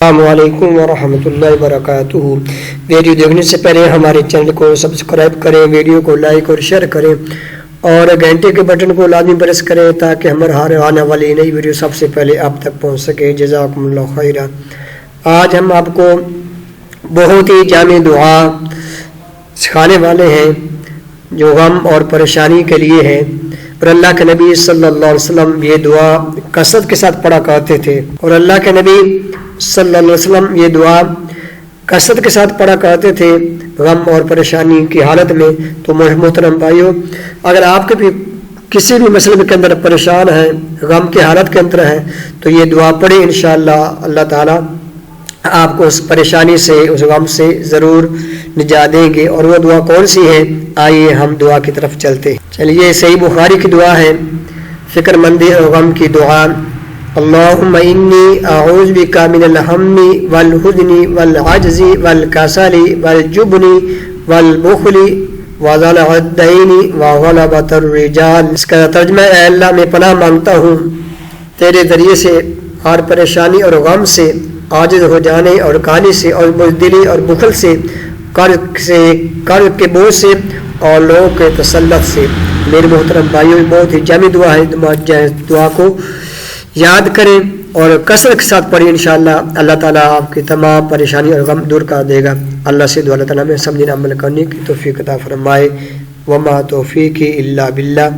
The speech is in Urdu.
السلام علیکم ورحمۃ اللہ وبرکاتہ۔ ویڈیو دیکھنے سے پہلے ہمارے چینل کو سبسکرائب کریں، ویڈیو کو لائک اور شیئر کریں اور گھنٹے کے بٹن کو لازمی پریس کریں تاکہ ہمارے ہر آنے والی نئی ویڈیو سب سے پہلے آپ تک پہنچ سکے۔ جزاکم اللہ خیرا۔ آج ہم آپ کو بہت ہی جامع دعا سکھانے والے ہیں جو غم اور پریشانی کے لیے ہے، اور اللہ کے نبی صلی اللہ علیہ وسلم یہ دعا کثرت کے ساتھ پڑھا کرتے تھے، اور اللہ کے نبی صلی اللہ علیہ وسلم یہ دعا کثرت کے ساتھ پڑھا کرتے تھے غم اور پریشانی کی حالت میں۔ تو محترم بھائیو، اگر آپ کے بھی کسی بھی مسئلے کے اندر پریشان ہیں، غم کی حالت کے اندر ہیں، تو یہ دعا پڑھیں، انشاءاللہ اللہ تعالیٰ آپ کو اس پریشانی سے، اس غم سے ضرور نجات دیں گے۔ اور وہ دعا کون سی ہے؟ آئیے ہم دعا کی طرف چلتے ہیں۔ چلیے، صحیح بخاری کی دعا ہے، فکر مندی اور غم کی دعا۔ اللہم انی اعوذ بک من الہم والحزن والعجز والکسل والجبن والبخل وضلع الدین وغلبۃ الرجال۔ اس کا ترجمہ ہے، اے اللہ میں پناہ مانگتا ہوں تیرے ذریعے سے ہر پریشانی اور غم سے، عاجز ہو جانے اور کاہلی سے، اور بزدلی اور بخل سے، قرض کے بوجھ سے، اور لوگوں کے تسلط سے۔ میرے محترم بھائیوں، بہت ہی جامع دعا ہے، دعا کو یاد کریں اور کثرت کے ساتھ پڑھیں، انشاءاللہ اللہ تعالیٰ آپ کی تمام پریشانی اور غم دور کر دے گا۔ اللہ سے دعا اللہ تعالیٰ میں سمجھنے عمل کرنے کی توفیق عطا فرمائے۔ وما توفیقی الا باللہ۔